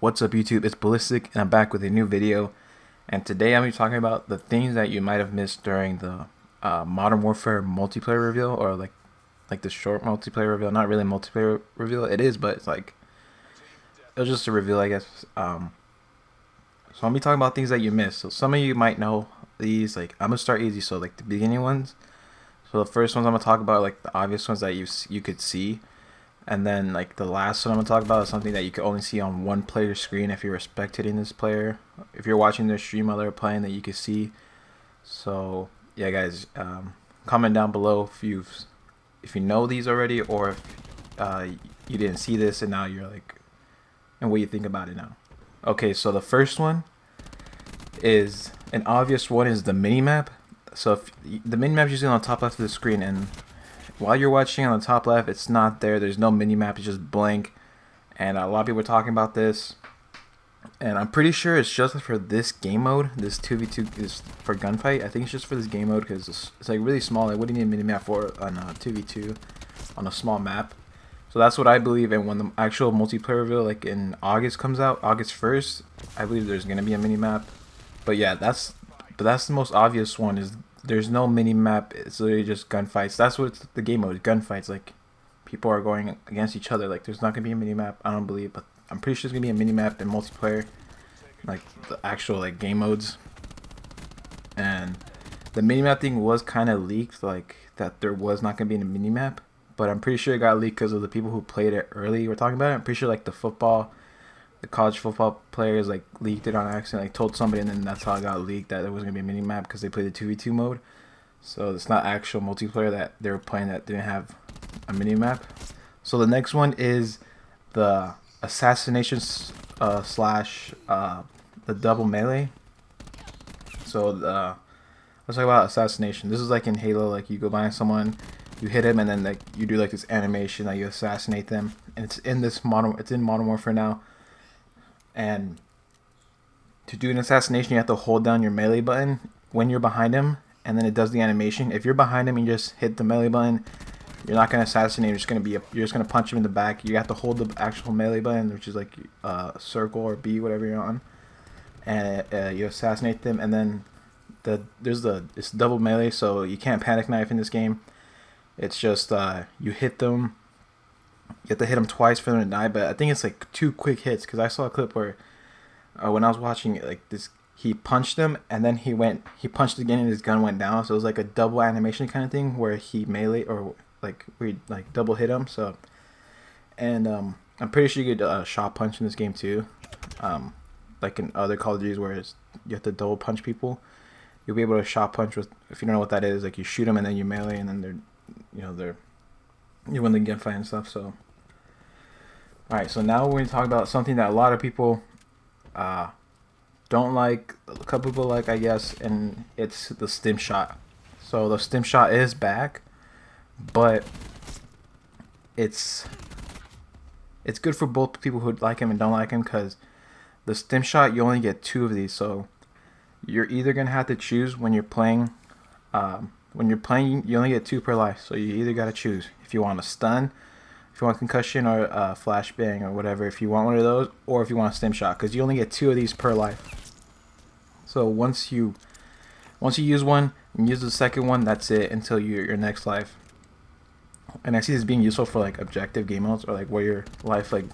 What's up YouTube, it's Ballistic and I'm back with a new video, and today I'm going to be talking about the things that you might have missed during the Modern Warfare multiplayer reveal, or like the short multiplayer reveal. Not really multiplayer reveal, it is, but it's like, it was just a reveal, I guess. So I'll be talking about things that you missed. So some of you might know these, like I'm going to start easy, so like the beginning ones. So the first ones I'm going to talk about, like the obvious ones that you could see. And then like the last one I'm going to talk about is something that you can only see on one player's screen if you're spectating this player. If you're watching their stream while they're playing, that you can see. So yeah guys, comment down below if you know these already, or if you didn't see this and now you're like, and what you think about it now. Okay, so the first one is an obvious one, is the mini map. So if the mini map is usually on the top left of the screen, and while you're watching on the top left, it's not there. There's no mini map. It's just blank. And a lot of people are talking about this. And I'm pretty sure it's just for this game mode. This 2v2 is for gunfight. I think it's just for this game mode because it's like really small. Like, what do you need a mini map for on 2v2 on a small map? So that's what I believe. And when the actual multiplayer reveal, like in August, comes out, August 1st, I believe there's gonna be a mini map. But yeah, that's the most obvious one. Is there's no mini map. It's literally just gunfights. That's what the game mode is, gunfights. Like people are going against each other. Like there's not gonna be a mini map, I don't believe, but I'm pretty sure there's gonna be a mini map in multiplayer, like the actual like game modes. And the mini map thing was kind of leaked, like that there was not gonna be a mini map, but I'm pretty sure it got leaked because of the people who played it early were talking about it. I'm pretty sure like the college football players like leaked it on accident, like told somebody, and then that's how it got leaked, that there was gonna be a mini map because they played the 2v2 mode. So it's not actual multiplayer that they were playing that didn't have a mini map. So the next one is the assassination slash the double melee. So let's talk about assassination. This is like in Halo, like you go by someone, you hit him, and then like you do like this animation that you assassinate them, and it's in Modern Warfare now. And to do an assassination, you have to hold down your melee button when you're behind him, and then it does the animation. If you're behind him and you just hit the melee button, you're not gonna assassinate. You're just gonna punch him in the back. You have to hold the actual melee button, which is like circle or B, whatever you're on, and you assassinate them. And then it's double melee, so you can't panic knife in this game. It's just you hit them. You have to hit him twice for them to die, but I think it's like 2 quick hits, because I saw a clip where when I was watching it, like this, he punched him and then he punched again and his gun went down. So it was like a double animation kind of thing where he melee, or like we like double hit him. So, and I'm pretty sure you get shot punch in this game too, like in other Call of Duties where you have to double punch people. You'll be able to shot punch with, if you don't know what that is, like you shoot them and then you melee, and then you win the gunfight and stuff. So alright, so now we're going to talk about something that a lot of people don't like, a couple people like, I guess, and it's the stim shot. So the stim shot is back, but it's good for both people who like him and don't like him, because the stim shot, you only get 2 of these. So you're either going to have to choose when you're playing. You only get 2 per life, so you either got to choose if you want a stun, if you want concussion, or flashbang, or whatever, if you want one of those, or if you want a stim shot, because you only get 2 of these per life. So once you use one and use the second one, that's it until your next life. And I see this being useful for like objective game modes, or like where your life like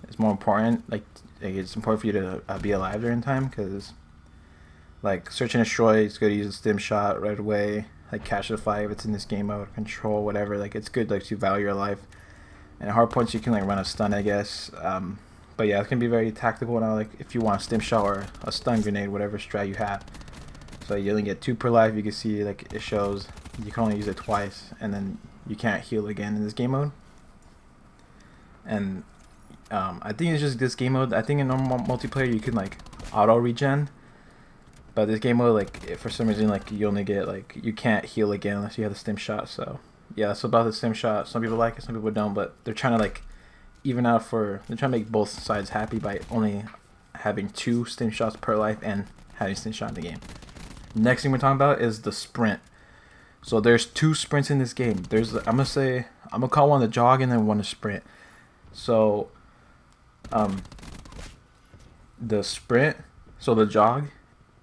is more important. Like it's important for you to be alive during time, because like search and destroy, it's good to use a stim shot right away. Like catch the fire if it's in this game mode, control, whatever. Like it's good like to value your life. And at hard points you can like run a stun, I guess. But yeah, it can be very tactical now. Like if you want a stim shot or a stun grenade, whatever strat you have. So you only get 2 per life. You can see like it shows you can only use it twice, and then you can't heal again in this game mode. And I think it's just this game mode. I think in normal multiplayer you can like auto regen. But this game mode, like for some reason, like you only get like, you can't heal again unless you have the stim shot. So yeah, that's about the stim shot. Some people like it, some people don't, but they're trying to like even out they're trying to make both sides happy by only having 2 stim shots per life and having stim shot in the game. Next thing we're talking about is the sprint. So there's 2 sprints in this game. I'm gonna call one the jog and then one the sprint. So the sprint, so the jog.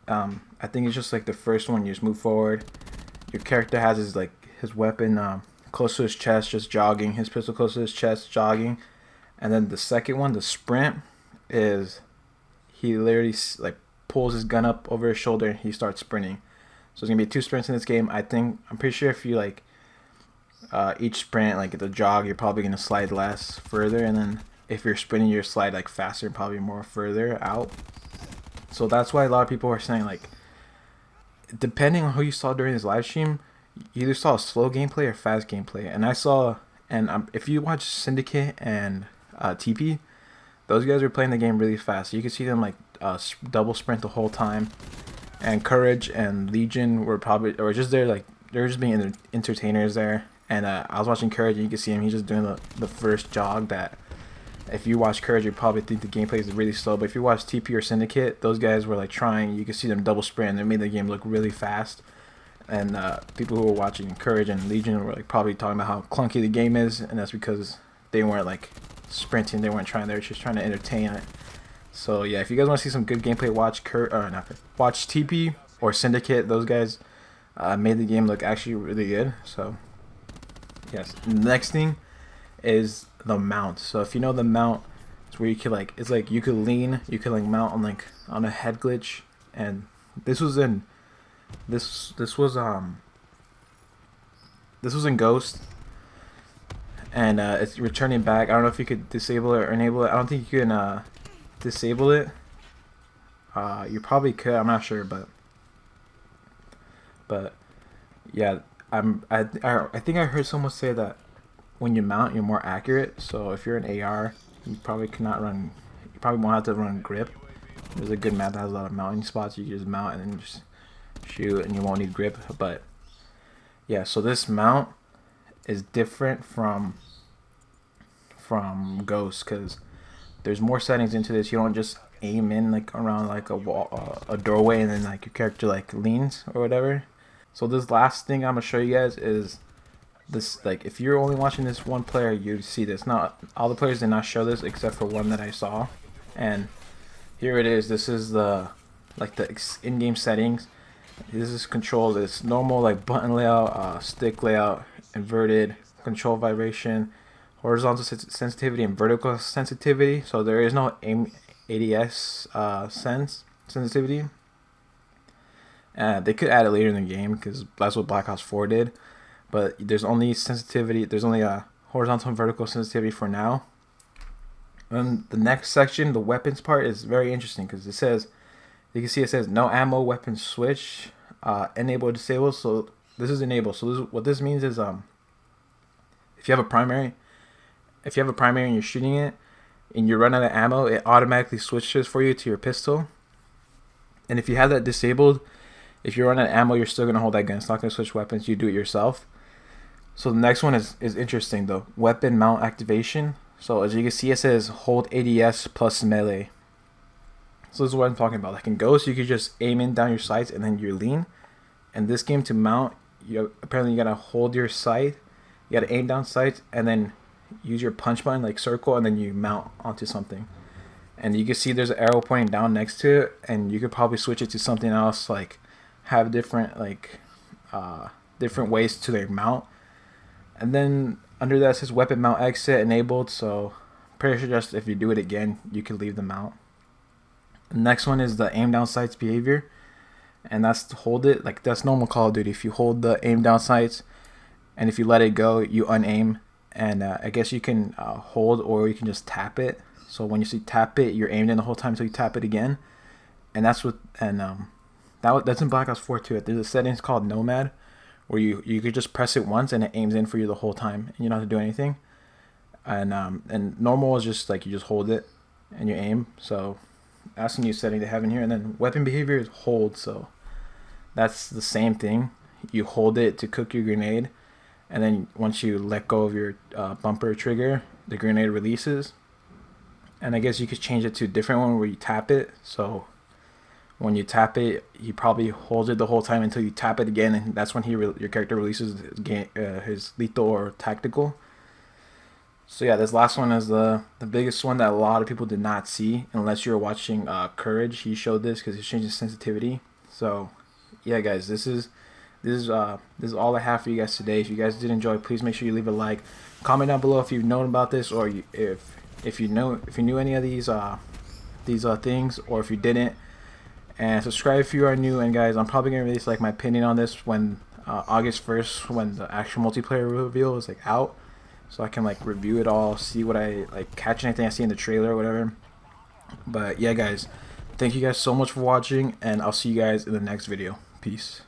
I think it's just like the first one. You just move forward. Your character has his weapon close to his chest, just jogging. His pistol close to his chest, jogging. And then the second one, the sprint, is he literally like pulls his gun up over his shoulder and he starts sprinting. So there's gonna be 2 sprints in this game. I'm pretty sure if you like each sprint, like the jog, you're probably gonna slide less further, and then if you're sprinting, you slide like faster and probably more further out. So that's why a lot of people are saying, like, depending on who you saw during this live stream, you either saw slow gameplay or fast gameplay. And I saw, and if you watch Syndicate and TP, those guys were playing the game really fast. You could see them like double sprint the whole time. And Courage and Legion were probably, or just there, like they were just being entertainers there. And I was watching Courage, and you could see him. He's just doing the first jog that. If you watch Courage, you probably think the gameplay is really slow. But if you watch TP or Syndicate, those guys were like trying. You could see them double sprint, and they made the game look really fast. And people who were watching Courage and Legion were like probably talking about how clunky the game is, and that's because they weren't like sprinting. They weren't trying. They were just trying to entertain it. So yeah, if you guys want to see some good gameplay, watch watch TP or Syndicate. Those guys made the game look actually really good. So yes, the next thing is the mount. So if you know the mount, it's where you could like, it's like you could lean, you could like mount on a head glitch. And this was in this was in Ghost, and it's returning back. I don't know if you could disable it or enable it. I don't think you can disable it. You probably could, I'm not sure, but yeah, I think I heard someone say that when you mount, you're more accurate. So if you're an AR, you probably won't have to run grip. There's a good map that has a lot of mounting spots. You can just mount and then just shoot, and you won't need grip. But yeah, so this mount is different from Ghost, because there's more settings into this. You don't just aim in like around like a wall, a doorway, and then like your character like leans or whatever. So this last thing I'm gonna show you guys is this. Like, if you're only watching this one player, you see this. Not all the players did not show this except for one that I saw, and here it is. This is the in-game settings. This is controls. It's normal like button layout, stick layout, inverted, control vibration, horizontal sensitivity, and vertical sensitivity. So there is no aim ADS sensitivity. They could add it later in the game because that's what Black Ops 4 did. But there's only sensitivity. There's only a horizontal and vertical sensitivity for now. And the next section, the weapons part, is very interesting because it says, you can see it says no ammo weapon switch, enable or disable. So this is enabled. So what this means is if you have a primary and you're shooting it and you run out of ammo, it automatically switches for you to your pistol. And if you have that disabled, if you run out of ammo, you're still gonna hold that gun. It's not gonna switch weapons. You do it yourself. So the next one is interesting though. Weapon mount activation. So as you can see, it says hold ADS plus melee. So this is what I'm talking about. Like in Ghost, you could just aim in down your sights and then you lean. And this game, to mount, apparently you gotta hold your sight, you gotta aim down sights, and then use your punch button like circle, and then you mount onto something. And you can see there's an arrow pointing down next to it, and you could probably switch it to something else, like have different ways to their mount. And then under that says weapon mount exit enabled. So pretty sure just if you do it again, you can leave the mount. The next one is the aim down sights behavior, and that's to hold it. Like that's normal Call of Duty. If you hold the aim down sights, and if you let it go, you unaim. And I guess you can hold, or you can just tap it. So when you see tap it, you're aimed in the whole time until you tap it again. And that's what, and that's in Black Ops 4 too. There's a settings called Nomad, where you could just press it once and it aims in for you the whole time, and you don't have to do anything. And normal is just like you just hold it and you aim. So that's a new setting they have in here. And then weapon behavior is hold. So that's the same thing. You hold it to cook your grenade, and then once you let go of your bumper trigger, the grenade releases. And I guess you could change it to a different one where you tap it. So when you tap it, he probably holds it the whole time until you tap it again, and that's when your character releases his lethal or tactical. So yeah, this last one is the biggest one that a lot of people did not see unless you were watching Courage. He showed this because he's changing sensitivity. So yeah, guys, this is all I have for you guys today. If you guys did enjoy, please make sure you leave a like, comment down below if you've known about this, or if you knew any of these things, or if you didn't, and subscribe if you are new. And guys, I'm probably gonna release like my opinion on this when August 1st, when the actual multiplayer reveal is like out, so I can like review it all, see what I like, catch anything I see in the trailer or whatever. But yeah, guys, thank you guys so much for watching, and I'll see you guys in the next video. Peace.